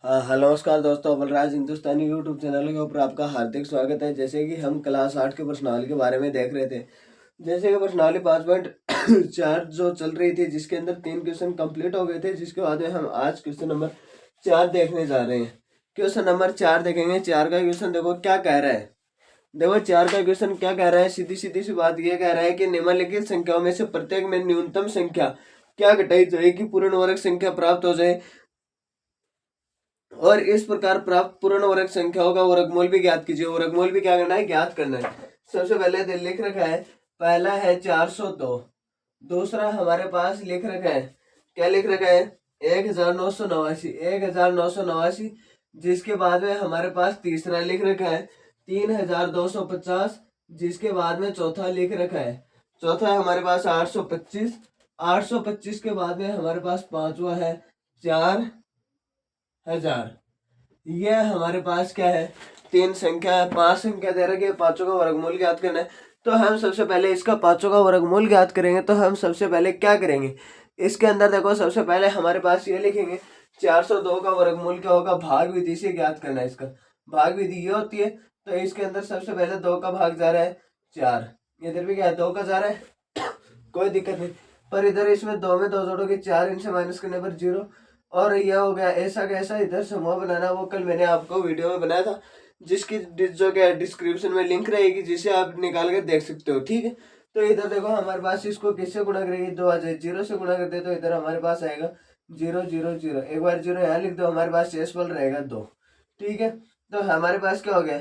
हाँ हेलो नमस्कार दोस्तों, बलराज हिंदुस्तानी यूट्यूब चैनल के ऊपर आपका हार्दिक स्वागत है। जैसे कि हम क्लास 8 के प्रश्नावली के बारे में देख रहे थे। जैसे कि प्रश्नावली 5.4 जो चल रही थी, जिसके अंदर 3 क्वेश्चन कंप्लीट हो गए थे, जिसके बाद में हम आज क्वेश्चन नंबर 4 देखने जा रहे हैं। क्वेश्चन नंबर 4 देखेंगे। 4 का क्वेश्चन देखो क्या कह रहा है। देखो 4 का क्वेश्चन क्या कह रहा है। सीधी सीधी सी बात यह कह रहा है कि निम्नलिखित संख्याओं में से प्रत्येक में न्यूनतम संख्या क्या घटाई जाएगी पूर्ण वर्ग संख्या प्राप्त हो जाए, और इस प्रकार प्राप्त पूर्ण वर्ग संख्याओं का वर्गमूल भी ज्ञात कीजिए। वर्गमूल भी क्या करना है, ज्ञात करना है। सबसे पहले तो लिख रखा है, पहला है 402। दूसरा हमारे पास लिख रखा है, क्या लिख रखा है, 1989, 1989। जिसके बाद में हमारे पास तीसरा लिख रखा है 3250। जिसके बाद में चौथा लिख रखा है, चौथा हमारे पास 825। 825 के बाद में हमारे पास पांचवा है 4000। यह हमारे पास क्या है, 3 संख्या है। 5 संख्या दे रखी है, पांचों का वर्गमूल ज्ञात करना है। तो हम सबसे पहले इसका पांचों का वर्गमूल ज्ञात करेंगे। तो हम सबसे पहले क्या करेंगे, इसके अंदर देखो सबसे पहले हमारे पास ये लिखेंगे 402 का वर्गमूल क्या होगा, भाग विधि से ज्ञात करना है। इसका भाग विधि ये होती है। तो इसके अंदर सबसे पहले 2 का भाग जा रहा है 4, इधर भी क्या है 2 का जा रहा है, कोई दिक्कत नहीं। पर इधर इसमें 2 में 2 जोड़ोगे 4, इनसे माइनस करने पर 0। और यह हो गया ऐसा कैसा, इधर समूह बनाना, वो कल मैंने आपको वीडियो में बनाया था, जिसकी जो क्या डिस्क्रिप्शन में लिंक रहेगी, जिसे आप निकाल कर देख सकते हो। ठीक है। तो इधर देखो हमारे पास इसको किससे गुणा करेंगे, 2 आ जाए, 0 से गुणा कर दे तो इधर हमारे पास आएगा 0 0 0। एक बार 0 यहाँ लिख दो, हमारे पास शेषफल रहेगा 2। ठीक है। तो हमारे पास क्या हो गया,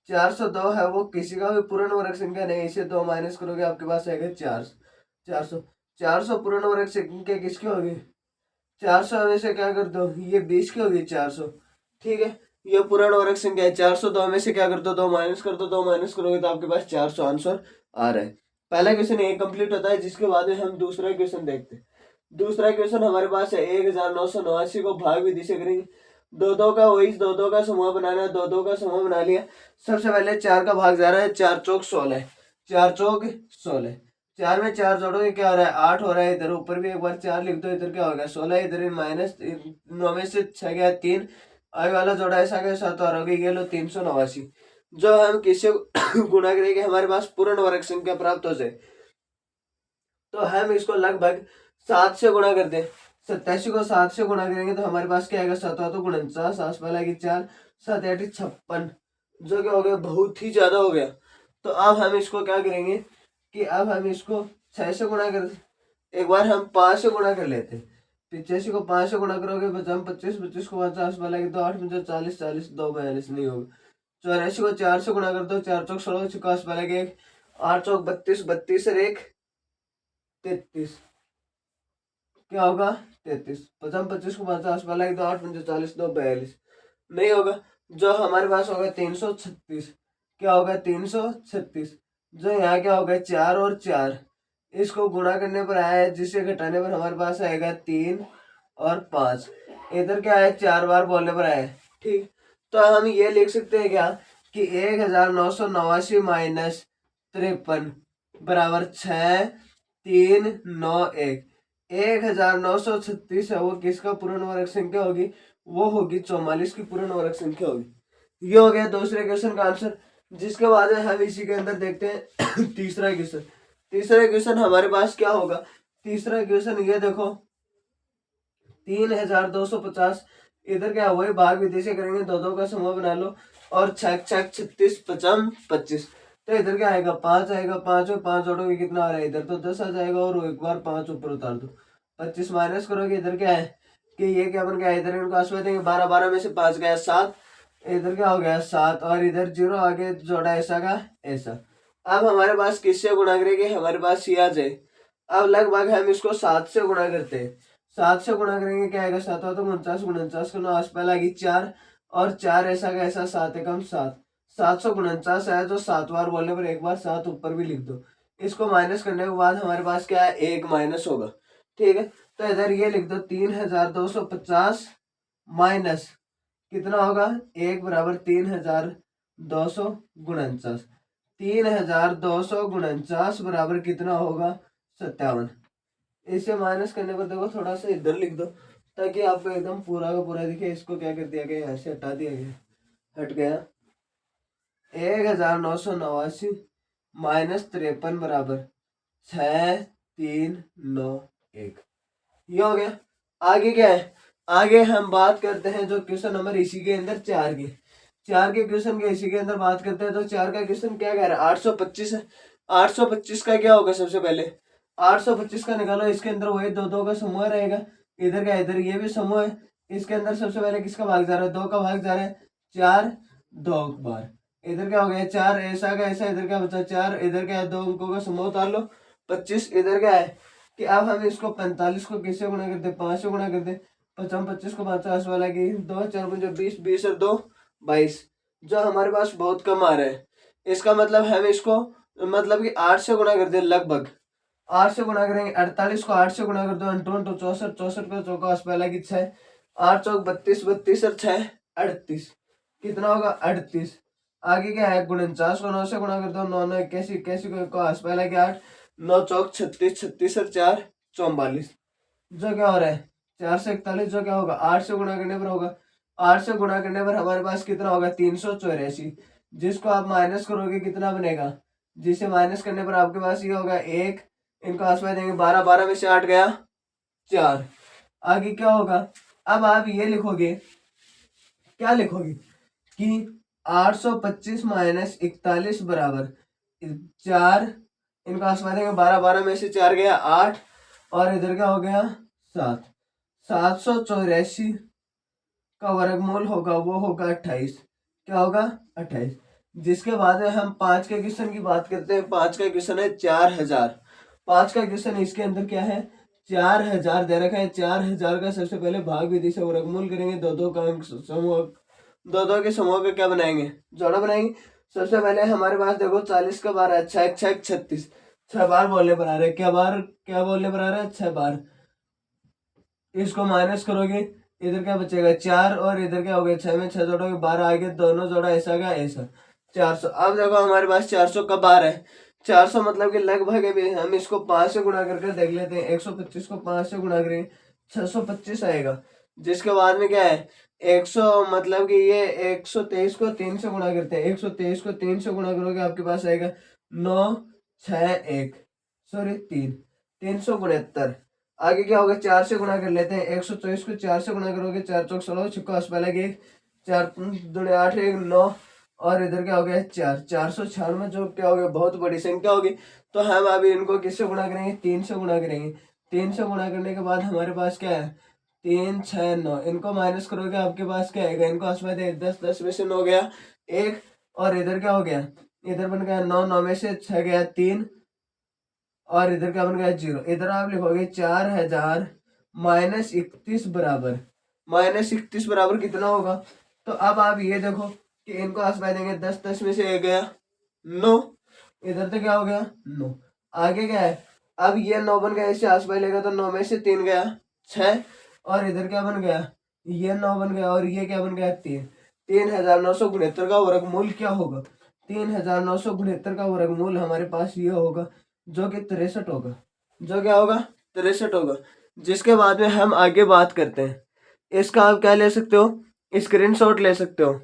402 है, वो किसी का भी पूर्ण वर्ग संख्या नहीं, इसे 2 माइनस करोगे आपके पास आएगा 400। 400 पूर्ण वर्ग संख्या किसकी होगी, 400 में से क्या कर दो, ये 20 की होगी 400। ठीक है। ये पूर्ण वर्ग संख्या है। 402 में से क्या कर दो, 2 माइनस कर दो। 2 माइनस करोगे तो आपके पास 400 आंसर आ रहा है। पहला क्वेश्चन ये कंप्लीट होता है। जिसके बाद में हम दूसरा क्वेश्चन देखते हैं। दूसरा क्वेश्चन हमारे पास है 1989 को भाग विधि से करेंगे। दो दो का वही, दो दो का समूह बनाना है। दो दो का समूह बना लिया। सबसे पहले 4 का भाग जा रहा है, 4 चौक 16, 4 चौक 16। 4 में 4 जोड़ोगे क्या हो रहा है, 8 हो रहा है। इधर ऊपर भी एक बार 4 लिख दो, इधर क्या होगा 16। इधर माइनस 9 में से 6 गया 3, आगे वाला जोड़ा ऐसा के साथ और होगी, ये लो 389। जो हम किससे गुणा करेंगे हमारे पास पूर्ण वर्ग संख्या प्राप्त हो जाए, तो हम इसको लगभग 7 से गुणा कर दे। 87 को 7 से गुणा करेंगे तो हमारे पास क्या आएगा, 7 तो 49, आस वाला की 4, 7 8 56, जो क्या हो गया, बहुत ही ज्यादा हो गया। तो अब हम इसको क्या करेंगे कि अब हम इसको 6 से गुणा कर, एक बार हम 5 से गुणा कर लेते हैं। 85 को 5 से गुणा करोगे बचाम 25, 25 को 50 वाला की तो 8 में 40, 40 2 42 नहीं होगा। 84 को 4 से गुणा कर दो, 4 चौक 16, 50 वाला के 1, 8 चौक 32, 32 और 1 33, क्या होगा 33। पचास 25 को 50 वाला की तो 8 में 40 2 42 नहीं होगा। जो हमारे पास होगा 336, क्या होगा 336। जो यहाँ क्या होगा 4 और 4, इसको गुणा करने पर आया है, जिसे घटाने पर हमारे पास आएगा 3 और 5। इधर क्या है 4 बार बोलने पर आया है। ठीक। तो हम ये लिख सकते हैं क्या कि 1989 माइनस 53 बराबर 6 3 9 1। 1936 है वो किसका पूर्ण वर्ग संख्या होगी, वो होगी 44 की पूर्ण वर्ग संख्या होगी। ये हो गया दूसरे क्वेश्चन का आंसर। जिसके बाद में हम इसी के अंदर देखते हैं तीसरा क्वेश्चन। तीसरा क्वेश्चन हमारे पास क्या होगा, तीसरा क्वेश्चन ये देखो 3250। इधर क्या वही भाग विधि से करेंगे, दो दो का समूह बना लो और 6 6 36 पचम 25। तो इधर क्या आएगा 5 आएगा, 5 और 5 जोड़ोगे कितना आ रहा है, इधर तो 10 आ जाएगा और एक बार 5 ऊपर उतार दो। 25 माइनस करोगे, इधर क्या है कि ये क्या बन गया, इधर इनको आसपास देंगे 12, 12 में से 5 गया 7, इधर क्या हो गया 7 और इधर 0 आगे जोड़ा ऐसा का ऐसा। अब हमारे पास किससे गुणा करेंगे, हमारे पास ये आ जाए। अब लगभग हम इसको 7 से गुणा करते हैं। 7 से गुणा करेंगे क्या आएगा, 7 तो 49, 49 को 9 आस पहले आएगी 4 और 4 ऐसा का ऐसा, 7 एकम 7, 749 है। जो 7 बार बोलने पर एक बार 7 ऊपर भी लिख दो। इसको माइनस करने के बाद हमारे पास क्या है, 1 माइनस होगा। ठीक है। तो इधर ये लिख दो 3250 माइनस कितना होगा, 1 बराबर 3249। 3249 बराबर कितना होगा 57। इसे माइनस करने पर देखो थोड़ा सा इधर लिख दो ताकि आपको एकदम पूरा का पूरा दिखे। इसको क्या कर दिया गया, ऐसे हटा दिया गया, हट गया। 1989 -53 बराबर 6391, ये हो गया। आगे क्या है, आगे हम बात करते हैं जो क्वेश्चन नंबर इसी के अंदर 4 के क्वेश्चन के इसी के अंदर बात करते हैं। तो 4 का क्वेश्चन क्या कह रहा है, 825 है। 825 का क्या होगा, सबसे पहले 825 का निकालो। इसके अंदर वही दो दो का समूह रहेगा, इधर का इधर ये भी समूह है। इसके अंदर सबसे पहले किसका भाग जा रहा है, 2 का भाग जा रहा है। 4 2 बार, इधर क्या हो गया 4, ऐसा का ऐसा, इधर क्या बचा 4, इधर क्या है 2 अंकों का समूह उतार लो 25। इधर क्या है कि अब हम इसको 45 को किससे गुणा करते, 5 से गुणा करते। 25 को 50 वाला की 2 4 20, 20 और 2 22, जो हमारे पास बहुत कम आ रहा है। इसका मतलब हम इसको मतलब कि 8 से गुणा कर दे, लगभग 8 से गुणा करेंगे। 48 को 8 से गुणा कर दो, 64 64 को चौका पहला की 6, 8 चौक 32, 32 और 6 38, कितना होगा 38। आगे क्या है, 49 को 9 से गुणा कर दो, 9 9 81, 81 को आस पहला की 8, 9 चौक 36, 36 और 4 44, जो क्या हो रहा है 4 से 41, जो क्या होगा 8 से गुणा करने पर होगा। 8 से गुणा करने पर हमारे पास कितना होगा 384, जिसको आप माइनस करोगे कितना बनेगा, जिसे माइनस करने पर आपके पास ये होगा 1, इनको आसपास देंगे 12, 12 में से 8 गया 4। आगे क्या होगा, अब आप ये लिखोगे, क्या लिखोगे कि 825 माइनस 41 बराबर 4, इनको आसपास देंगे 12, 12 में से 4 गया 8, और इधर क्या हो गया 7। 784 का वर्गमूल होगा, वो होगा 28। क्या होगा 28। जिसके बाद में हम 5 के क्वेश्चन की बात करते हैं। 5 का क्वेश्चन है 4000। 5 का क्वेश्चन इसके अंदर क्या है, 4000 दे रखा है। 4000 का सबसे पहले भाग विधि से वर्गमूल करेंगे। दो दो का समूह, दो दो के समूह का क्या बनाएंगे, जोड़ा बनाएंगे। सबसे पहले हमारे पास देखो 40 का बार है, 6 6 36, 6 बार बोलने पर आ रहा है। क्या बार, क्या बोलने पर आ रहा है 6 बार। इसको माइनस करोगे, इधर क्या बचेगा 4, और इधर क्या हो गया 6 में 6 जोड़ोगे 12 आ गया, दोनों जोड़ा ऐसा का ऐसा 400। अब देखो हमारे पास 400 का बार है। 400 मतलब कि लगभग है, हम इसको 5 से गुणा करके देख लेते हैं। 125 को 5 से गुणा करें 625 आएगा। जिसके बाद में क्या है 100, मतलब कि ये 123 को 3 से गुणा करते हैं। 123 को 3 से गुणा करोगे आपके पास आएगा 9 6 1, सॉरी 3, 369। आगे क्या होगा 4 से गुणा कर लेते हैं। 124 को 4 से गुणा करोगे, 4 चौक 16, छिक्को पहला के 4 दूनी 8 1 9, और इधर क्या हो गया 4, 496, जो क्या हो गया बहुत बड़ी संख्या होगी। तो हम अभी इनको किससे गुणा करेंगे, 3 से गुणा करेंगे। 3 से गुणा करने के बाद हमारे पास क्या है 3 6 9, इनको माइनस करोगे आपके पास क्या आएगा, इनको आसपास 10 10 में से 9 गया 1, और इधर क्या हो गया, इधर बन गया 9 9 में से 6 गया 3, और इधर क्या बन गया 0। इधर आप लिखोगे 4000 माइनस 31 बराबर, माइनस 31 बराबर कितना होगा। तो अब आप ये देखो कि इनको आसपास देंगे, 10 10 में से 1 गया 9, इधर तो क्या हो गया 9। आगे क्या है, अब ये 9 बन गया, इससे आसपास लेगा तो 9 में से 3 गया 6, और इधर क्या बन गया ये 9 बन गया, और ये क्या बन गया 3। 3969 का वर्गमूल क्या होगा, 3969 का वर्गमूल हमारे पास ये होगा, जो कि 63 होगा। जो क्या होगा 63 होगा। जिसके बाद में हम आगे बात करते हैं। इसका आप क्या ले सकते हो, स्क्रीनशॉट ले सकते हो।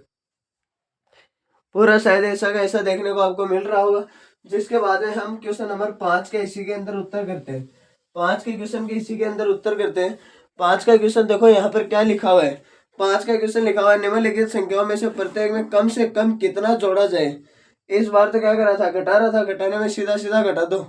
पूरा शायद ऐसा का ऐसा देखने को आपको मिल रहा होगा। जिसके बाद में हम क्वेश्चन नंबर 5 के इसी के अंदर उत्तर करते हैं। 5 के क्वेश्चन के इसी के अंदर उत्तर करते हैं। 5 का क्वेश्चन देखो यहाँ पर क्या लिखा हुआ है। 5 का क्वेश्चन लिखा हुआ है, निम्नलिखित संख्याओं में से प्रत्येक में कम से कम कितना जोड़ा जाए। इस बार तो क्या कर रहा था, घटा रहा था, घटाने में सीधा सीधा घटा दो।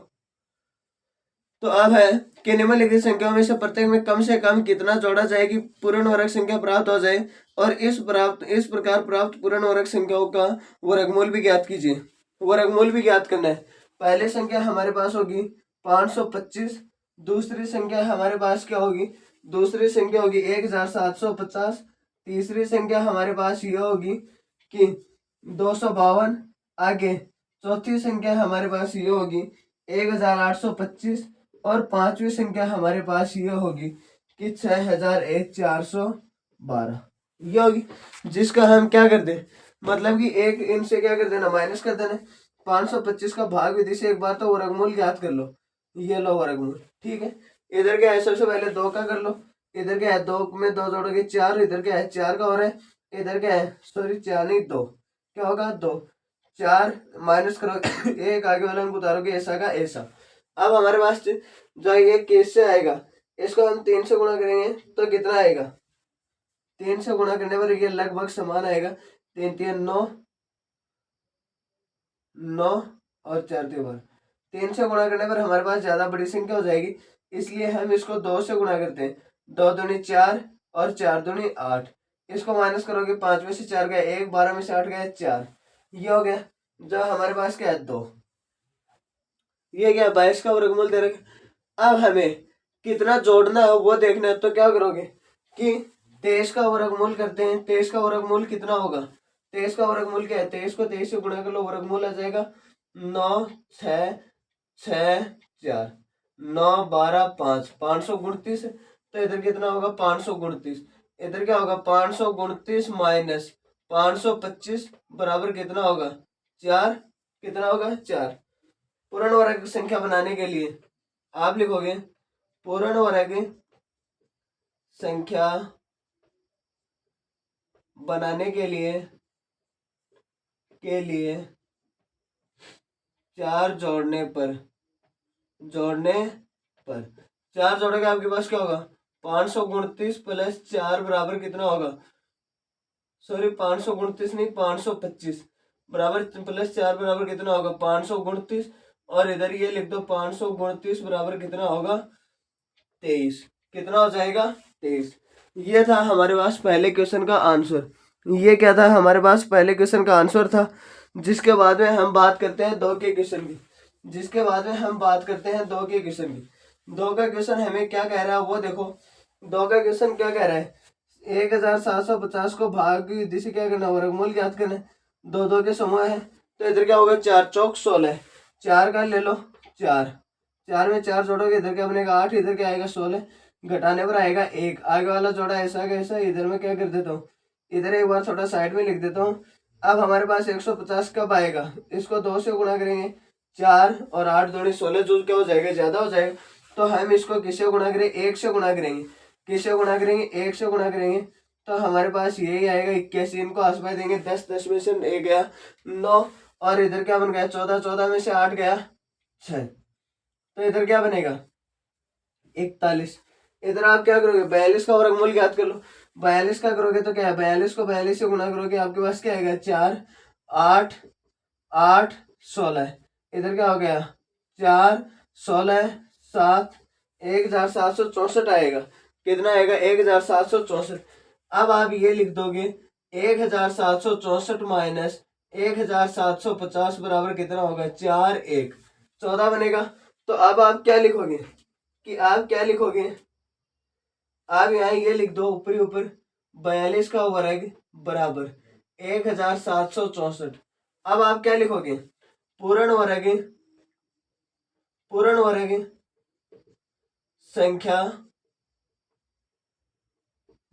तो अब है कि निम्नलिखित संख्याओं में से प्रत्येक में कम से कम कितना जोड़ा जाए कि पूर्ण वर्ग संख्या प्राप्त हो जाए, और इस प्रकार प्राप्त पूर्ण वर्ग संख्याओं का वर्गमूल भी ज्ञात कीजिए। वर्गमूल भी ज्ञात करना है। पहली संख्या हमारे पास होगी 525, दूसरी संख्या हमारे पास क्या होगी, दूसरी संख्या होगी 1750, तीसरी संख्या हमारे पास ये होगी कि 252, आगे चौथी संख्या हमारे पास ये होगी 1825, और पांचवी संख्या हमारे पास ये होगी कि 6412, ये होगी। जिसका हम क्या कर दे, मतलब कि एक इनसे क्या कर देना, माइनस कर देना। 525 का भाग विधि से एक बार तो वर्गमूल ज्ञात कर लो, ये लो वर्गमूल, ठीक है। इधर क्या है, सबसे पहले 2 का कर लो, इधर क्या है, 2 में 2 जोड़ोगे 4, इधर क्या है 4 का हो रहा है, इधर क्या है, सॉरी 4 नहीं 2, क्या होगा 2, 4 माइनस करोगे एक आगे वाला अंक उतारोगे ऐसा का ऐसा। अब हमारे पास जो ये कैसे आएगा, इसको हम 3 से गुणा करेंगे तो कितना आएगा, 3 से गुणा करने पर ये लगभग समान आएगा, 3 3 9, 9 और 4 3 3 से गुणा करने पर हमारे पास ज्यादा बड़ी संख्या हो जाएगी, इसलिए हम इसको 2 से गुणा करते हैं, 2 दूनी 4 और 4 दूनी 8, इसको माइनस करोगे 5 में से 4 गया 1, 12 में से 8 गया 4, ये हो गया जो हमारे पास क्या है 2, ये क्या 22 का वर्गमूल दे रखा। अब हमें कितना जोड़ना है वो देखना है, तो क्या करोगे कि 23 का वर्गमूल करते हैं, 23 का वर्गमूल कितना होगा, 23 का वर्गमूल क्या है, 23 को 23 से गुणा कर लो, वर्गमूल आ जाएगा 9 6 6 4, 9 12 5, 529, तो इधर कितना होगा 529, इधर क्या होगा 529 माइनस 525 बराबर कितना होगा 4, कितना होगा 4। पूर्ण वर्ग की संख्या बनाने के लिए आप लिखोगे पूर्ण वर्ग संख्या बनाने के लिए 4 जोड़ने पर 4 जोड़ोगे आपके पास क्या होगा 529 प्लस 4 बराबर कितना होगा, सॉरी 529 नहीं 525 बराबर प्लस 4 बराबर कितना होगा 529, और इधर ये लिख दो 529 बराबर कितना होगा 23, कितना हो जाएगा 23। ये था हमारे पास पहले क्वेश्चन का आंसर, ये क्या था हमारे पास पहले क्वेश्चन का आंसर था। जिसके बाद में हम बात करते हैं 2 के क्वेश्चन की, जिसके बाद में हम बात करते हैं 2 के क्वेश्चन की। 2 का क्वेश्चन हमें क्या कह रहा है वो देखो, 2 का क्वेश्चन क्या कह रहा है, 1750 को भाग विधि से क्या करना, वर्गमूल ज्ञात करना है, 2 2 के समूह है, तो इधर क्या होगा 4 चौक 16, 4 का ले लो 4, 4 में 4 जोड़ोगे इधर क्या बनेगा 8, इधर क्या आएगा 16, घटाने पर आएगा 1, आगे वाला जोड़ा ऐसा कैसा, इधर में क्या कर देता हूँ, इधर एक बार छोटा साइड में लिख देता हूँ। अब हमारे पास 150 कब आएगा, इसको 2 से गुणा करेंगे, 4 और 8 दूनी 16, जो क्या हो जाएगा ज्यादा हो जाएगा, तो हम इसको किससे गुणा करेंगे 1 से गुणा करेंगे, किससे गुणा करेंगे 1 से गुणा करेंगे, तो हमारे पास यही आएगा 81, इनको आसपास देंगे 10, 10 में से 1 गया 9, और इधर क्या बन गया 14, 14 में से 8 गया 6, तो इधर क्या बनेगा 41। इधर आप क्या करोगे 42 का वर्गमूल ज्ञात कर लो, 42 का करोगे तो क्या है 42 को 42 से गुणा करोगे आपके पास क्या आएगा 4 8 8 16, इधर क्या हो गया 4 16 7, 1764 आएगा, कितना आएगा 1764। अब आप ये लिख दोगे 1764 माइनस 1750 बराबर कितना होगा 4 1 14 बनेगा। तो अब आप क्या लिखोगे कि आप क्या लिखोगे, आप यहाँ ये लिख दो ऊपरी ऊपर 42 का वर्ग बराबर 1764। अब आप क्या लिखोगे पूर्ण वर्ग संख्या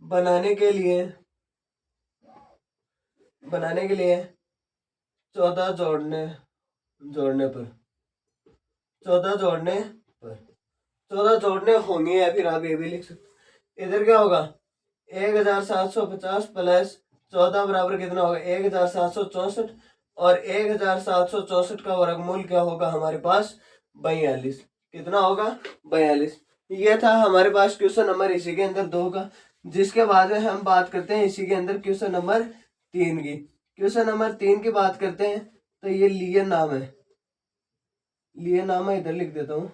बनाने के लिए 14 जोड़ने पर 14 जोड़ने होंगे, या फिर आप ये भी लिख सकते, इधर क्या होगा 1750 प्लस 14 बराबर कितना होगा 1764, और 1764 का वर्गमूल क्या होगा हमारे पास 42, कितना होगा 42। ये था हमारे पास क्वेश्चन नंबर इसी के अंदर 2 का। जिसके बाद में हम बात करते हैं इसी के अंदर क्वेश्चन नंबर 3 की। क्वेश्चन नंबर 3 की बात करते हैं, तो ये लियन नाम है, इधर लिख देता हूँ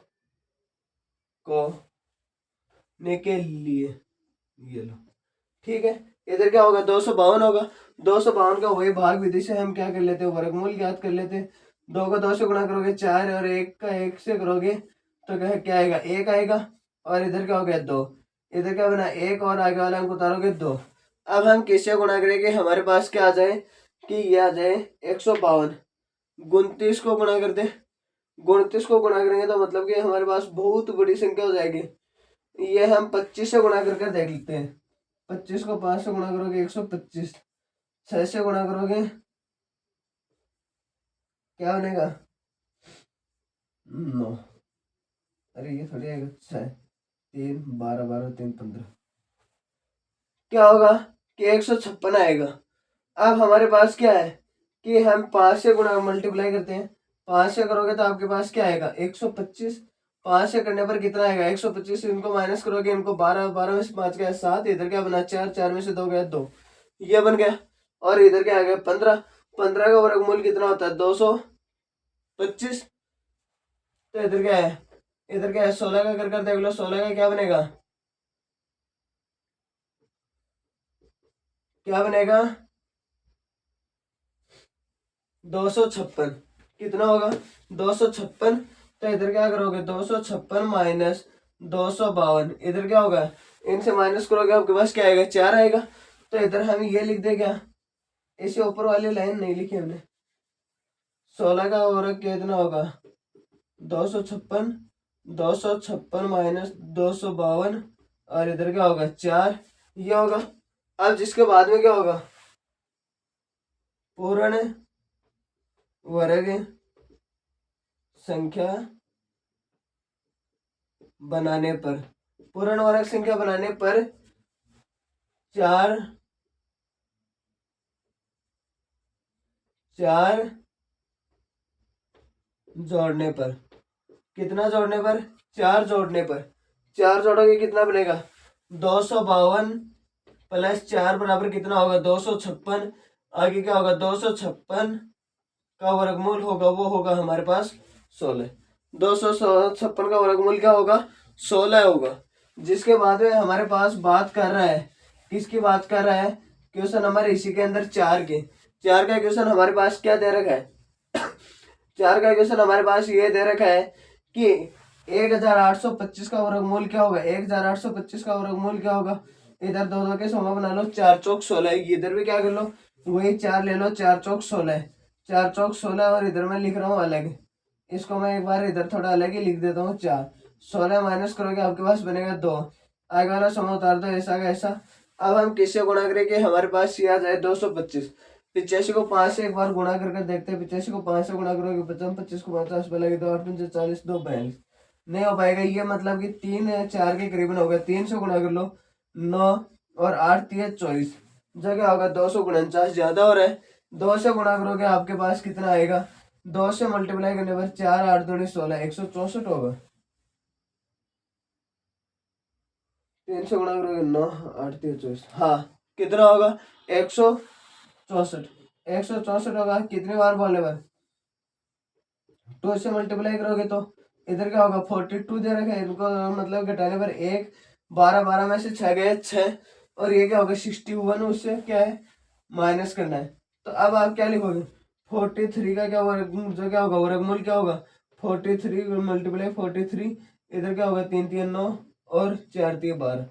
को ने के लिए, ये लो ठीक है। इधर क्या होगा 252 होगा, 252 का वही भाग विधि से हम क्या कर लेते हैं वर्गमूल ज्ञात कर लेते हैं। 2 को 2 से गुणा करोगे 4, और 1 का 1 से करोगे तो क्या आएगा 1 आएगा, और इधर क्या हो गया 2, इधर क्या बना 1, और आगे वाला अंक उतारोगे 2। अब हम किससे गुणा करेंगे, हमारे पास क्या आ जाए कि ये आ जाए 152, 29 को गुणा कर दे, 29 को गुणा करेंगे तो मतलब कि हमारे पास बहुत बड़ी संख्या हो जाएगी। ये हम 25 से गुणा करके देख लेते हैं, 25 को 5 से गुणा करोगे 125, 6 से गुणा करोगे क्या बनेगा 9, अरे ये थोड़ी आएगा 6 3 12 12 3 15, क्या होगा कि 156 आएगा। अब हमारे पास क्या है कि हम 5 से गुणा मल्टीप्लाई करते हैं, 5 से करोगे तो आपके पास क्या आएगा 125। 5 से करने पर कितना आएगा 125, इनको माइनस करोगे, इनको 12, 12 में से 5 गया 7, इधर क्या बना 4, 4 में से 2 गया 2, ये बन गया। और इधर क्या आ गया 15, 15 का वर्गमूल कितना होता है 225। तो इधर क्या है, इधर क्या है 16 का कर देख लो, 16 का क्या बनेगा, क्या बनेगा 256। कितना होगा 256। तो इधर क्या करोगे 256 माइनस 252, इधर क्या होगा इनसे माइनस करोगे आपके पास क्या आएगा 4 आएगा। तो इधर हम ये लिख दे क्या, इसे ऊपर वाली लाइन नहीं लिखी हमने। 16 का वर्ग कितना होगा 256, 256 माइनस 252, और इधर क्या होगा 4, ये होगा। अब जिसके बाद में क्या होगा पूर्ण वर्ग संख्या बनाने पर, पूर्ण वर्ग संख्या बनाने पर 4 जोड़ने पर, कितना जोड़ने पर 4 जोड़ने पर, 4 जोड़ोगे कितना बनेगा 252 प्लस 4 बराबर कितना होगा 256। आगे क्या होगा 256 का वर्गमूल होगा वो होगा हमारे पास 16। 256 का वर्गमूल क्या होगा 16 होगा। जिसके बाद में हमारे पास बात कर रहा है, किसकी बात कर रहा है, क्वेश्चन नंबर इसी के अंदर 4 के, 4 का क्वेश्चन हमारे पास क्या दे रखा है 4 का क्वेश्चन हमारे पास ये दे रखा है कि 1825 का वर्गमूल क्या होगा, 1825 का वर्गमूल क्या होगा, इधर दो दो के समा बना लो, 4 चौक 16, इधर भी क्या कर लो वही 4 ले लो, 4 चौक 16, 4 चौक 16, और इधर मैं लिख रहा हूँ अलग, इसको मैं एक बार इधर थोड़ा अलग ही लिख देता हूँ 4, 16 माइनस करोगे आपके पास बनेगा 2, आगे वाला समा उतार दो ऐसा का ऐसा। अब हम किससे गुणा करेंगे, हमारे पास ये आ जाए 225, 85 को 5 से एक बार गुणा करके देखते हैं, 85 को 5 से गुणा करोगे 55, 25 को 50 पे लगे 2 8 5 40, 2 42, नहीं हो पाएगा, ये मतलब कि 3 4 के करीबन हो गया, 3 से गुणा कर लो 9 और 8 3 24, जगह होगा 249, ज्यादा हो रहा है, 2 से गुणा करोगे आपके पास कितना आएगा, 2 से मल्टीप्लाई करने पर 4 8 2 16, 164 होगा, 3 से गुणा करोगे 9 8 3 24, हाँ कितना होगा 164, 164 होगा। कितनी बार बोलने पर 2 से मल्टीप्लाई करोगे तो इधर क्या होगा 42 दे रखा है, इनको मतलब घटाने पर 1, 12 12 में से 6 गए 6, और ये क्या होगा 61, उससे क्या है माइनस करना है। तो अब आप क्या लिखोगे 43 का क्या वर्ग, जो क्या होगा वर्गमूल क्या होगा 43 मल्टीप्लाई 43, इधर क्या होगा 3 3 9 और 4 3 12,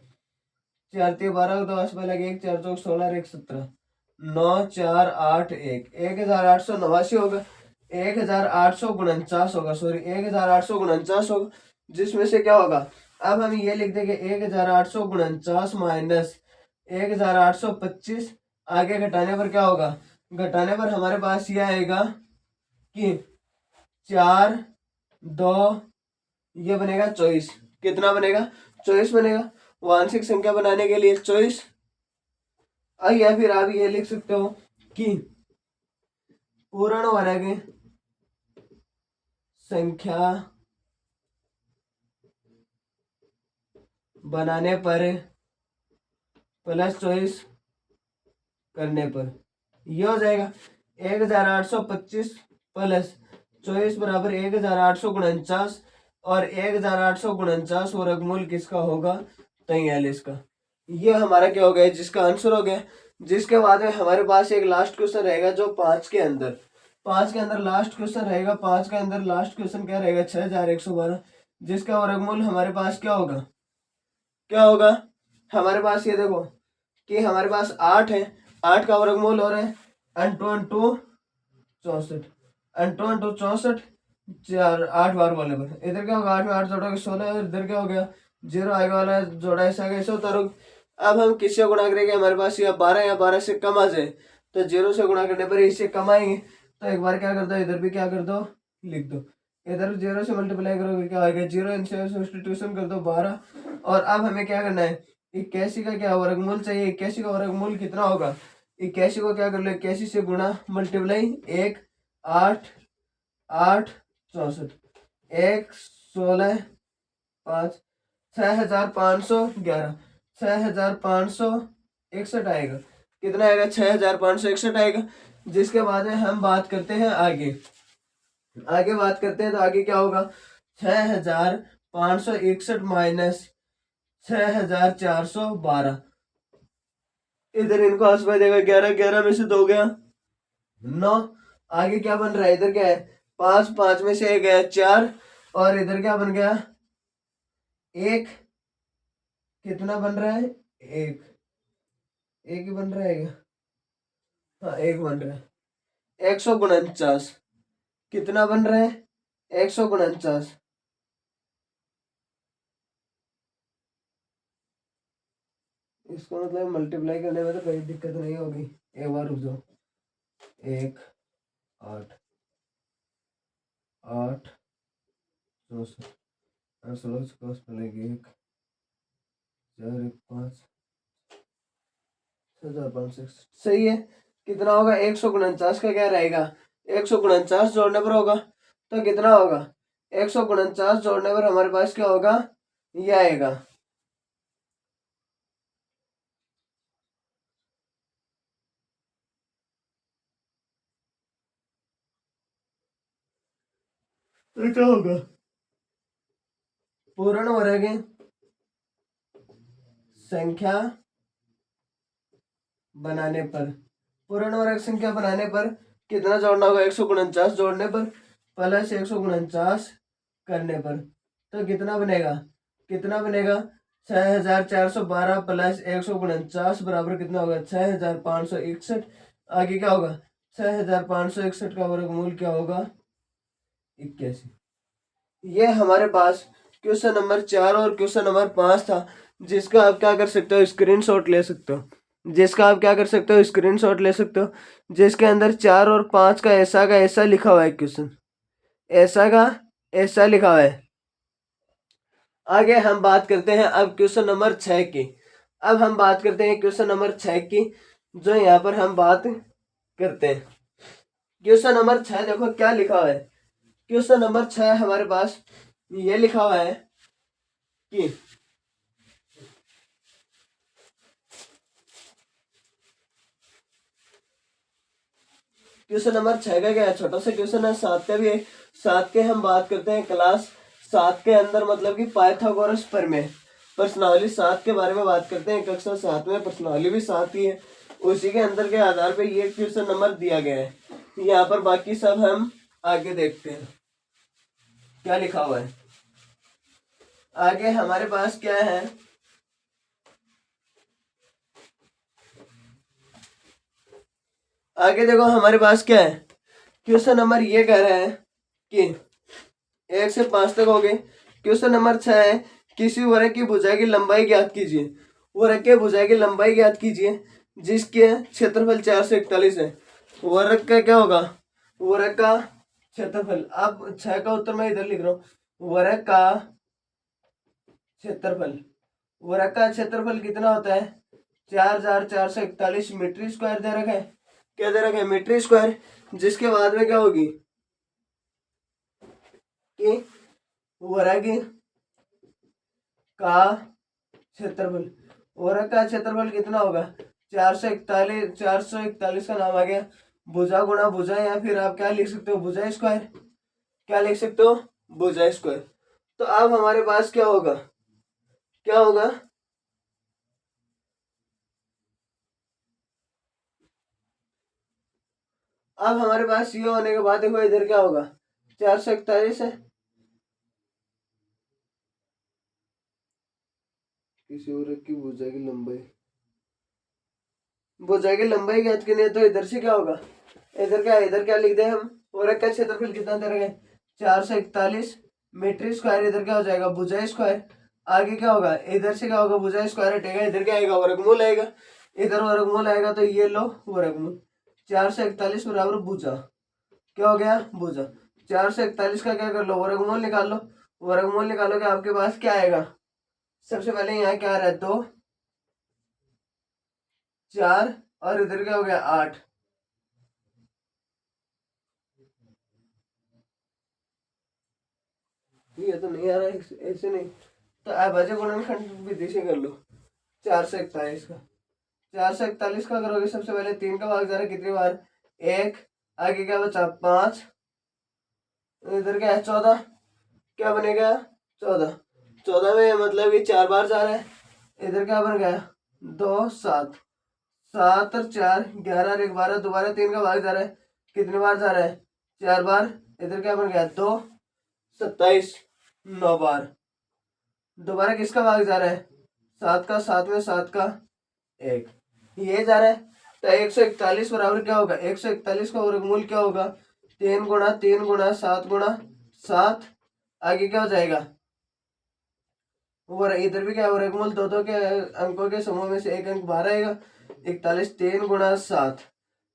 4 3 12 तो आस पास लगे 1 4 चौक 16 1 17, 9 4 8 1, 1889 होगा, 1849 होगा, सॉरी 1849 होगा, जिसमें से क्या होगा, अब हम ये लिख देंगे 1849 माइनस 1825, आगे घटाने पर क्या होगा, घटाने पर हमारे पास ये आएगा कि 4 2, ये बनेगा 24, कितना बनेगा 24 बनेगा। वांशिक संख्या बनाने के लिए 24, या फिर आप ये लिख सकते हो कि पूर्ण वर्ग संख्या बनाने पर प्लस 24 करने पर ये हो जाएगा 1825 प्लस 24 बराबर 1849, और 1849 वर्गमूल किसका होगा 43 का। ये हमारा क्या हो गया जिसका आंसर हो गया। जिसके बाद में हमारे पास एक लास्ट क्वेश्चन रहेगा जो 5 के अंदर, 5 के अंदर लास्ट क्वेश्चन रहेगा, 5 के अंदर लास्ट क्वेश्चन क्या रहेगा 6112, जिसका वर्गमूल हमारे पास क्या होगा, क्या होगा हमारे पास ये देखो कि हमारे पास 8 है, 8 का वर्गमूल हो रहा है अंटू 64, अंटू 64, 4 8 बार बोले पर इधर क्या होगा 8 में 8 जोड़ोगे 16, और इधर क्या हो गया 0 आगे वाला जोड़ा ऐसा कैसे उतारोगे। अब हम किससे गुणा करेंगे, हमारे पास या 12 या 12 से कम आ जाए तो 0 से गुणा करने पर इससे कम आएंगे, तो एक बार क्या कर दो इधर भी क्या कर दो लिख दो, इधर 0 से मल्टीप्लाई करोगे क्या आएगा 0, इनसे सब्स्टिट्यूशन कर दो 12, और अब हमें क्या करना है 81 का क्या वर्गमूल चाहिए। 81 का वर्गमूल कितना होगा। 81 को क्या कर लो, 81 से गुणा मल्टीप्लाई 1 8 8 64 1 16 5 6511 6561 आएगा। कितना आएगा 6561 आएगा। जिसके बाद में हम बात करते हैं आगे। आगे बात करते हैं तो आगे क्या होगा 6561 माइनस 6412। इधर इनको आसपास देगा 11 11 में से 2 गया 9। आगे क्या बन रहा है, इधर क्या है 5 5 में से 1 गया 4 और इधर क्या बन गया 1। कितना बन रहा है 1 1 ही बन रहा है क्या? हाँ 1 बन रहा है 149। कितना बन रहा है 149। इसको मतलब मल्टीप्लाई करने में तो कोई दिक्कत नहीं होगी। एक बार रुक जाओ 1 8 8 64 16 1 4 1 5 6561 सही है। कितना होगा 149 का क्या रहेगा 149 जोड़ने पर होगा तो कितना होगा 149 जोड़ने पर हमारे पास क्या होगा ये आएगा। तो क्या होगा पूर्ण वर्ग संख्या बनाने पर, पूर्ण वर्ग संख्या बनाने पर कितना जोड़ना होगा 149 जोड़ने पर प्लस 149 करने पर तो कितना बनेगा, कितना बनेगा 6412 प्लस 149 बराबर कितना होगा 6561। आगे क्या होगा 6561 का वर्गमूल क्या होगा 81। ये हमारे पास क्वेश्चन नंबर 4 और क्वेश्चन नंबर 5 था, जिसका आप क्या कर सकते हो स्क्रीनशॉट ले सकते हो। जिसका आप क्या कर सकते हो स्क्रीनशॉट ले सकते हो, जिसके अंदर 4 और 5 का ऐसा लिखा हुआ है क्वेश्चन, ऐसा का ऐसा लिखा हुआ है। आगे हम बात करते हैं अब क्वेश्चन नंबर 6 की। अब हम बात करते हैं क्वेश्चन नंबर 6 की, जो यहाँ पर हम बात करते हैं। क्वेश्चन नंबर 6 देखो क्या लिखा हुआ है। क्वेश्चन नंबर 6 हमारे पास ये लिखा हुआ है कि क्वेश्चन नंबर 6 का क्या है, छोटा सा क्वेश्चन है, 7 का भी है। 7 के हम बात करते हैं क्लास 7 के अंदर मतलब कि पाइथागोरस प्रमेय प्रश्नावली 7 के बारे में बात करते हैं। कक्षा 7 में प्रश्नावली भी 7 ही है, उसी के अंदर के आधार पे ये क्वेश्चन नंबर दिया गया है। यहाँ पर बाकी सब हम आगे देखते हैं क्या लिखा हुआ है। आगे हमारे पास क्या है, आगे देखो हमारे पास क्या है। क्वेश्चन नंबर ये कह रहा है कि 1 से 5 तक हो गए। क्वेश्चन नंबर 6 है किसी वृत्त की भुजा की लंबाई ज्ञात कीजिए। वृत्त के भुजा की लंबाई ज्ञात कीजिए जिसके क्षेत्रफल 441 है। वृत्त का क्या होगा, वृत्त का क्षेत्रफल। अब 6 का उत्तर मैं इधर लिख रहा हूँ। वृत्त का क्षेत्रफल, वृत्त का क्षेत्रफल कितना होता है 4441 मीटर स्क्वायर दे रखा है। क्या दे रखा है मीटर स्क्वायर। जिसके बाद में क्या होगी कि वर्ग का क्षेत्रफल, वर्ग का क्षेत्रफल कितना होगा 441 का नाम आ गया भुजा गुणा भुजा, या फिर आप क्या लिख सकते हो भुजा स्क्वायर। क्या लिख सकते हो भुजा स्क्वायर। तो अब हमारे पास क्या होगा, क्या होगा अब हमारे पास ये होने के बाद देखो इधर क्या होगा 441 है। किसी और की भुजा की लंबाई, भुजा की लंबाई ज्ञात करनी है तो इधर से क्या होगा, इधर क्या लिख दे हम, और का क्षेत्रफल कितना दे रहे हैं 441 मीटर स्क्वायर। इधर क्या हो जाएगा भुजा स्क्वायर। आगे क्या होगा इधर से क्या होगा भुजा स्क्वायर हटेगा, इधर क्या आएगा वर्गमूल आएगा। इधर वर्गमूल आएगा तो ये लो वर्गमूल 441 बराबर भुजा क्या हो गया भुजा। 441 का क्या कर लो वर्गमूल निकाल लो। वर्गमूल निकालोगे आपके पास क्या आएगा, सबसे पहले यहाँ क्या आ रहा है 2 4 और इधर क्या हो गया 8। ये तो नहीं आ रहा है, ऐसे नहीं। तो अभाज्य गुणनखंड विधि से कर लो। 441 का 441 का करोगे, सबसे पहले 3 का भाग जा रहा है कितनी बार, 1। आगे क्या बचा 5, इधर क्या है 14, क्या बनेगा 14। 14 में मतलब ये 4 बार जा रहा है, इधर क्या बन गया 2 7। 7 और 4 11 और 1 12, दोबारा 3 का भाग जा रहा है, कितनी बार जा रहा है 4 बार, इधर क्या बन गया 2 27 9 बार। दोबारा किसका भाग जा रहा है 7 का, 7 में 7 का 1, ये जा रहा है। तो 141 बराबर क्या होगा, 141 का वर्गमूल क्या होगा, 3 गुणा 3 गुणा 7 गुणा 7। आगे क्या हो जाएगा, और इधर भी क्या है, वर्गमूल दो दो के अंकों के समूह में से एक अंक बाहर आएगा। 41 3 गुणा 7,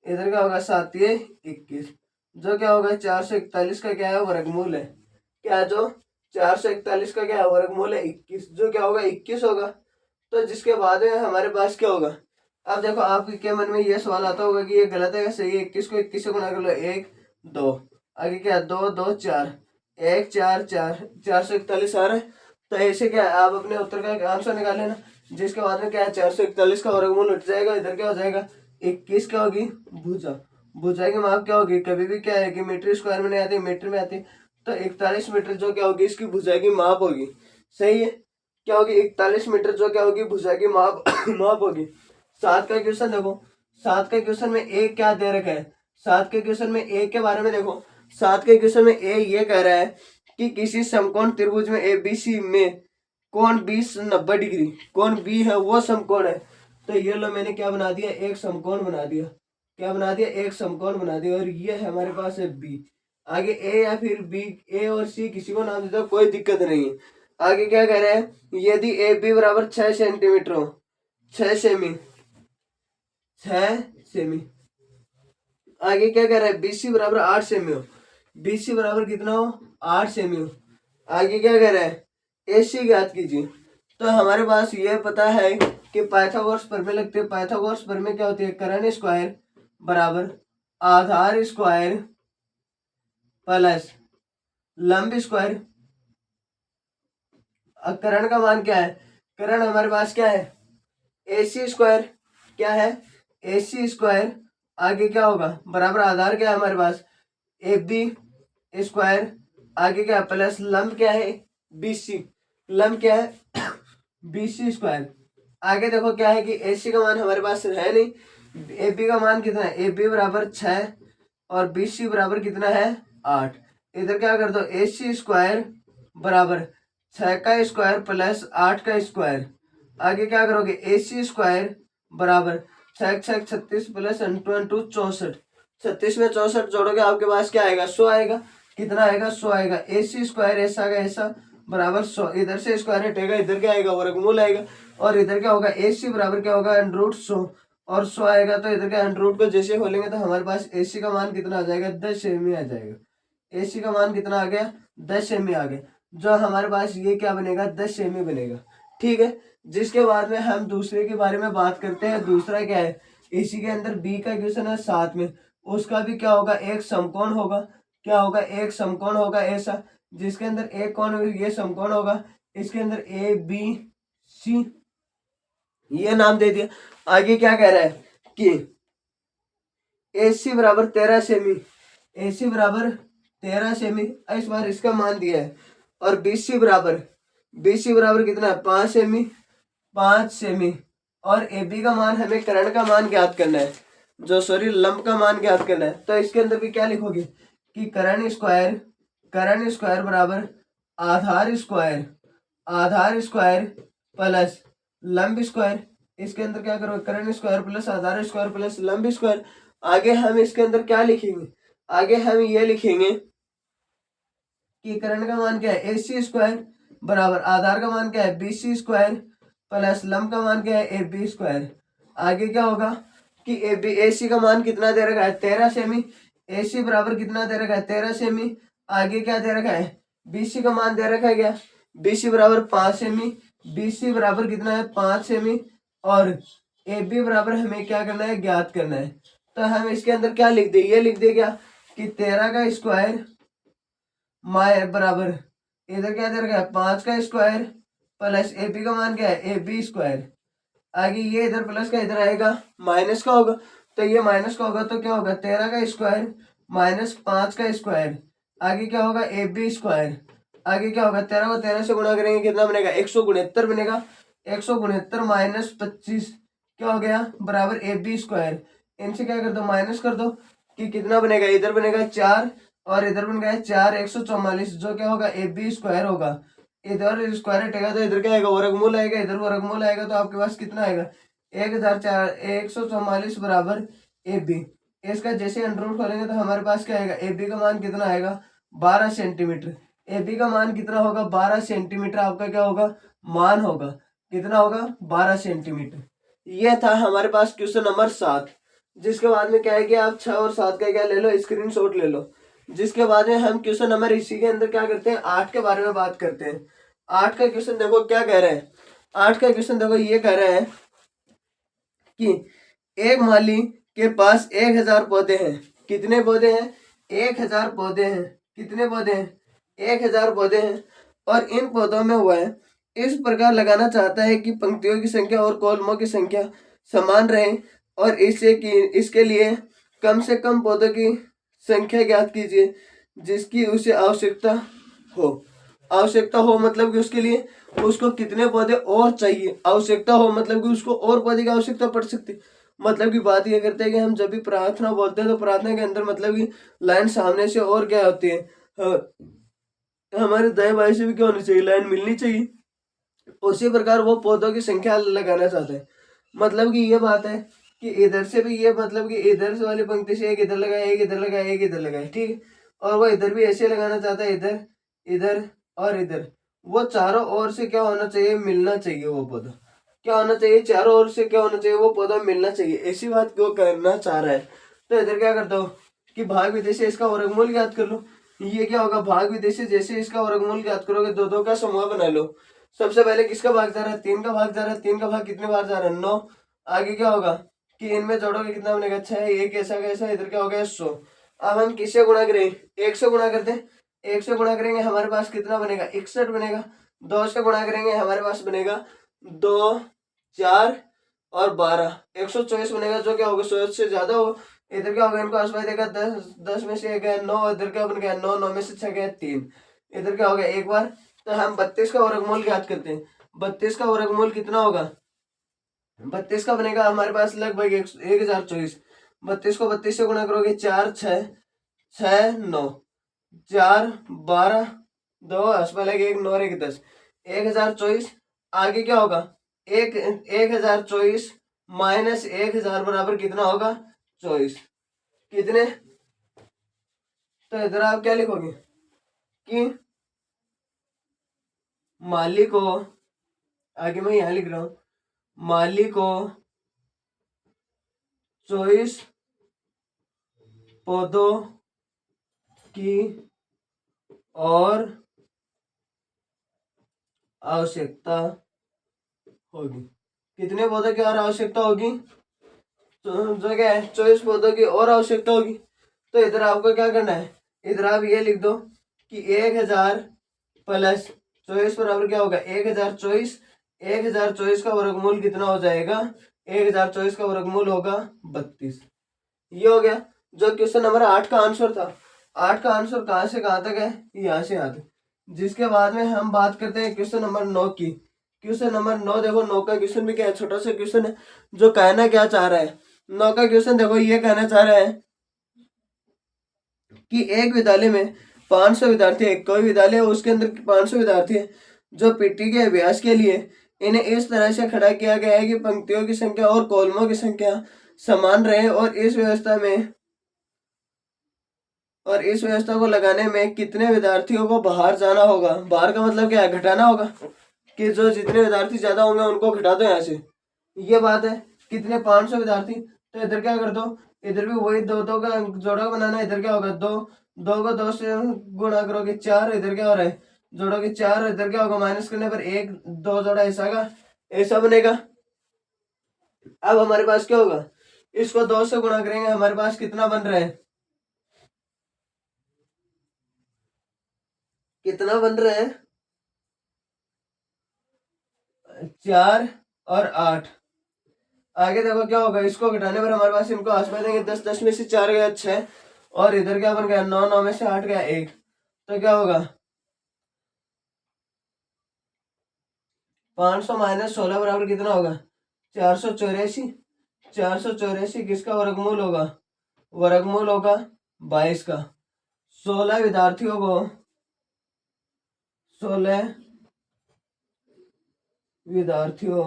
इधर क्या होगा 7 ये 21, जो क्या होगा 441 का क्या है वर्गमूल है, क्या जो 441 का क्या है वर्गमूल है 21, जो क्या होगा 21 होगा। तो जिसके बाद में हमारे पास क्या होगा, अब देखो आपके मन में ये सवाल आता होगा कि ये गलत है या सही है, 21 को 21 से गुणा कर लो, 1 2, आगे क्या 2 2 4, 1 4 4, 441 आ रहा है। तो ऐसे क्या है, आप अपने उत्तर का एक आंसर निकाल लेना, जिसके बाद में क्या है 441 का वर्गमूल उठ जाएगा, इधर क्या हो जाएगा 21 क्या होगी भुजा। भुजा की माप क्या होगी, कभी भी क्या है कि मीटर स्क्वायर में नहीं आती, मीटर में आती। तो 41 मीटर जो क्या होगी इसकी भुजा की माप होगी, सही है। क्या होगी 41 मीटर जो क्या होगी भुजा की माप माप होगी। 7 का क्वेश्चन देखो, 7 के क्वेश्चन में ए क्या दे रखा है, 7 के क्वेश्चन में ए के बारे में देखो। 7 के क्वेश्चन में ए ये कह रहा है कि किसी समकोण त्रिभुज में एबीसी में कोण 20 90 डिग्री, कोण बी है वो समकोण है। तो ये लो मैंने क्या बना दिया, एक समकोण बना दिया, क्या बना दिया एक समकोण बना दिया, और ये है हमारे पास है बी। आगे ए या फिर बी, ए और सी किसी को नाम दे दो कोई दिक्कत नहीं है। आगे क्या कह रहे हैं, यदि ए बी बराबर 6 सेंटीमीटर हो, 6 सेमी, 6 सेमी। आगे क्या कह रहा है बीसी बराबर 8 सेमी हो, बीसी बराबर कितना हो 8 सेमी हो। आगे क्या कह रहा है एसी ज्ञात कीजिए। तो हमारे पास ये पता है कि पाइथागोरस प्रमेय लगती है। पाइथागोरस प्रमेय क्या होती है, कर्ण स्क्वायर बराबर आधार स्क्वायर प्लस लंब स्क्वायर। कर्ण का मान क्या है, कर्ण हमारे पास क्या है एसी स्क्वायर, क्या है एसी स्क्वायर। आगे क्या होगा बराबर आधार क्या है हमारे पास ए बी स्क्वायर, आगे क्या प्लस लंब क्या है बीसी, लंब क्या है बीसी स्क्वायर। आगे देखो क्या है कि एसी का मान हमारे पास है नहीं, ए बी का मान कितना है, ए बी बराबर 6 और बीसी बराबर कितना है 8। इधर क्या कर दो एसी स्क्वायर बराबर 6 का स्क्वायर प्लस 8 का स्क्वायर। आगे क्या करोगे एसी स्क्वायर बराबर 6 6 36 प्लस 2 64, 36 में 64 जोड़ोगे आपके पास क्या आएगा 100 आएगा। कितना आएगा 100 आएगा। एसी स्क्वायर ऐसा का ऐसा बराबर 100, इधर से स्क्वायर हटेगा, इधर क्या आएगा वर्गमूल आएगा, और इधर क्या होगा एसी बराबर क्या होगा √100, और 100 आएगा तो इधर क्या √ को जैसे खोलेंगे तो हमारे पास एसी का मान कितना आ जाएगा 10 सेमी आ जाएगा। एसी का मान कितना आ गया 10 सेमी आ गया, जो हमारे पास ये क्या बनेगा 10 सेमी बनेगा। ठीक है, जिसके बाद में हम दूसरे के बारे में बात करते हैं। दूसरा क्या है, इसी के अंदर बी का क्वेश्चन है 7 में, उसका भी क्या होगा एक समकोण होगा, क्या होगा एक समकोण होगा ऐसा, जिसके अंदर एक कोण ये समकोण होगा, इसके अंदर ए बी सी ये नाम दे दिया। आगे क्या कह रहा है कि एसी बराबर 13 सेमी, एसी बराबर 13 सेमी इस बार इसका मान दिया है, और बीसी बराबर कितना है 5 सेमी, 5 सेमी। और ए बी का मान हमें कर्ण का मान ज्ञात करना है, जो सॉरी लंब का मान ज्ञात करना है। तो इसके अंदर भी क्या लिखोगे कि कर्ण स्क्वायर बराबर आधार स्क्वायर प्लस लंब स्क्वायर। इसके अंदर क्या करोगे कर्ण स्क्वायर प्लस आधार स्क्वायर प्लस लंब स्क्वायर। आगे हम इसके अंदर क्या लिखेंगे, आगे हम ये लिखेंगे कि कर्ण का मान क्या है एसी स्क्वायर बराबर आधार का मान क्या है बीसी स्क्वायर प्लस लंब का मान क्या है ए बी स्क्वायर। आगे क्या होगा कि ए बी एसी का मान कितना दे रखा है 13 सेमी, एसी बराबर कितना दे रखा है 13 सेमी। आगे क्या दे रखा है बीसी का मान दे रखा है क्या, बीसी बराबर 5 सेमी, बीसी बराबर कितना है 5 सेमी, और ए बी बराबर हमें क्या करना है, ज्ञात करना है। तो हम इसके अंदर क्या लिख दे, ये लिख दे क्या कि 13 का स्क्वायर माय बराबर इधर क्या दे रखा है 5 का स्क्वायर प्लस ए बी का मान क्या है ए बी स्क्वायर। आगे ये इधर प्लस का इधर आएगा माइनस का होगा, तो ये माइनस का होगा तो क्या होगा 13 का स्क्वायर माइनस 5 का स्क्वायर। आगे क्या होगा ए बी स्क्वायर। आगे क्या होगा 13 को 13 से गुणा करेंगे कितना बनेगा 169 बनेगा। 169 माइनस 25 क्या हो गया बराबर ए बी स्क्वायर। इनसे क्या कर दो माइनस कर दो कि कितना बनेगा, इधर बनेगा 4 और इधर बन गया 4 144 जो क्या होगा ए बी स्क्वायर होगा। इधर स्क्वायर हटेगा तो इधर क्या आएगा वर्गमूल आएगा, इधर वर्गमूल आएगा तो आपके पास कितना आएगा 1,144 बराबर ए बी। इसका जैसे अंडर रूट खोलेंगे तो हमारे पास क्या आएगा ए बी का मान कितना आएगा 12 सेंटीमीटर। ए बी का मान कितना होगा 12 सेंटीमीटर आपका क्या होगा मान होगा, कितना होगा 12 सेंटीमीटर। यह था हमारे पास क्वेश्चन नंबर 7। जिसके बाद में क्या है कि आप 6 और 7 का क्या ले लो स्क्रीनशॉट ले लो। जिसके बाद में हम क्वेश्चन नंबर इसी के अंदर क्या करते हैं 8 के बारे में बात करते हैं। 8 का क्वेश्चन देखो क्या कह रहे हैं, 8 का क्वेश्चन देखो ये कह रहे हैं कि एक माली के पास 1000 पौधे हैं। कितने पौधे हैं 1000 पौधे हैं। कितने पौधे हैं 1000 पौधे हैं और इन पौधों में वह इस प्रकार लगाना चाहता है कि पंक्तियों की संख्या और कॉलमों की संख्या समान रहे और इसके लिए कम से कम पौधों की संख्या ज्ञात कीजिए जिसकी उसे आवश्यकता हो। आवश्यकता हो मतलब कि उसके लिए उसको कितने पौधे और चाहिए, आवश्यकता हो मतलब कि उसको और पौधे की आवश्यकता पड़ सकती। मतलब की बात ये करते हैं कि हम जब भी प्रार्थना बोलते हैं तो प्रार्थना के अंदर मतलब की लाइन सामने से और क्या होती है हमारे दाएं बाएं से भी क्या होनी चाहिए लाइन मिलनी चाहिए। उसी प्रकार वो पौधों की संख्या लगाना चाहते हैं। मतलब कि ये बात है कि इधर से भी ये मतलब कि इधर से वाली पंक्ति से एक इधर लगाए एक इधर लगाए एक इधर लगाए ठीक है, और वो इधर भी ऐसे लगाना चाहता है इधर इधर और इधर। वो चारों ओर से क्या होना चाहिए मिलना चाहिए, वो पौधा क्या होना चाहिए चारों ओर से क्या होना चाहिए वो पौधा मिलना चाहिए। ऐसी बात क्यों करना चाह रहा है। तो इधर क्या करता हूँ कि भाग विधि से इसका वर्गमूल ज्ञात कर लो। ये क्या होगा भाग विधि से जैसे इसका वर्गमूल ज्ञात करोगे दो दो का समूह बना लो। सबसे पहले किसका भाग जा रहा है 3 का भाग जा रहा है, 3 का भाग कितने बार जा रहा है 9। आगे क्या होगा कि इनमें जोड़ोगे कितना बनेगा 6, एक ऐसा कैसा इधर क्या हो गया 100। अब हम किससे गुणा करेंगे 1 से गुणा करते हैं, 1 से गुणा करेंगे हमारे पास कितना बनेगा 61 बनेगा। 2 से गुणा करेंगे हमारे पास बनेगा 2 4 और 12 124 बनेगा जो क्या होगा 100 से ज्यादा हो। इधर क्या होगा इनको आसपास देगा 10 में से 1 गया 9, इधर क्या बन गया 9, 9 में से 6 गया 3, इधर क्या होगा एक बार। तो हम 32 का वर्गमूल ज्ञात करते हैं। 32 का वर्गमूल कितना होगा 32 का बनेगा हमारे पास लगभग 1024। 32 को 32 से गुणा करोगे 4 6 6 9 4 12 2 आसपास लगे 1 9 और 1 10 1024। आगे क्या होगा 1024 माइनस 1000 बराबर कितना होगा 24। कितने, तो इधर आप क्या लिखोगे कि माली को, आगे मैं यहां लिख रहा हूं माली को 24 पौधों की और आवश्यकता होगी। कितने पौधों की और आवश्यकता होगी तो जो क्या है 24 पौधों की और आवश्यकता होगी। तो इधर आपको क्या करना है इधर आप ये लिख दो कि 1000 प्लस 24 बराबर क्या होगा 1024। 1024 का वर्गमूल कितना हो जाएगा 1024 का वर्गमूल होगा 32। ये हो गया जो क्वेश्चन नंबर 8 का आंसर था। 8 का आंसर कहाँ से कहाँ तक है यहाँ से यहाँ तक। जिसके बाद में हम बात करते हैं क्वेश्चन नंबर 9 की। क्वेश्चन नंबर 9 देखो 9 का क्वेश्चन भी क्या है छोटा सा क्वेश्चन है जो कहना क्या चाह रहा है। 9 का क्वेश्चन देखो ये कहना चाह रहा है कि एक विद्यालय में 500 विद्यार्थी है। कोई विद्यालय है उसके अंदर 500 विद्यार्थी है जो पीटी के अभ्यास के लिए इन्हें इस तरह से खड़ा किया गया है कि पंक्तियों की संख्या और कॉलमों की संख्या समान रहे और इस व्यवस्था को लगाने में कितने विद्यार्थियों को बाहर जाना होगा। बाहर का मतलब क्या है घटाना होगा कि जो जितने विद्यार्थी ज्यादा होंगे उनको घटा दो यहाँ से। ये बात है कितने 500 विद्यार्थी। तो इधर क्या कर दो इधर भी वही दो दो का जोड़ा बनाना है। इधर क्या होगा 2 2 को 2 से गुणा करोगे 4, इधर क्या हो रहा है जोड़ोगे 4, इधर क्या होगा माइनस करने पर 1 2 जोड़ा ऐसा का ऐसा बनेगा। अब हमारे पास क्या होगा, इसको 2 से गुणा करेंगे, हमारे पास कितना बन रहा है, कितना बन रहा है, 4 और 8। आगे देखो क्या होगा, इसको घटाने पर हमारे पास इनको आस पास देंगे, 10, 10 में से 4 गया 6, और इधर क्या बन गया 9, 9 में से 8 गया 1। तो क्या होगा, 500 माइनस 16 बराबर कितना होगा, 484। 484 किसका वर्गमूल होगा, वर्गमूल होगा 22 का। 16 विद्यार्थियों को 16 विद्यार्थियों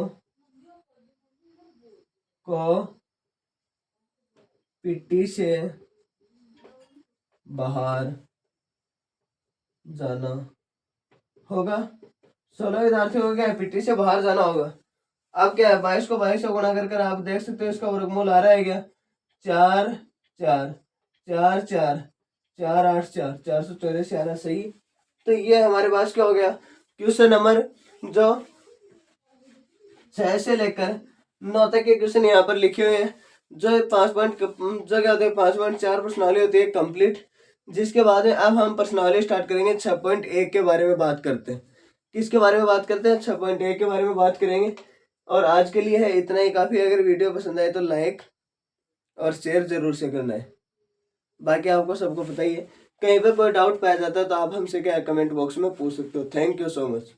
को पीटी से बाहर जाना होगा। 16 विद्यार्थियों को क्या है, पीटी से बाहर जाना होगा। अब क्या है, 22 को 22 से गुणा कर आप देख सकते हो इसका वर्गमूल आ रहा है क्या, 4 4 4 4 4 8 4, 484 आ रहा है, सही। तो ये हमारे पास क्या हो गया, क्वेश्चन नंबर जो 6 से लेकर 9 तक के क्वेश्चन यहाँ पर लिखे हुए हैं। जो 5 पॉइंट जो क्या होते हैं, 5.4 प्रश्नावली होती है कंप्लीट। जिसके बाद में अब हम प्रश्नावली स्टार्ट करेंगे 6.1 के बारे में बात करते हैं। किसके बारे में बात करते हैं, 6.1 के बारे में बात करेंगे। और आज के लिए है इतना ही काफी। अगर वीडियो पसंद आए तो लाइक और शेयर जरूर से करना है। बाकी आपको सबको पता ही है, कहीं पर कोई डाउट पाया जाता है तो आप हमसे क्या कमेंट बॉक्स में पूछ सकते हो। Thank you so much.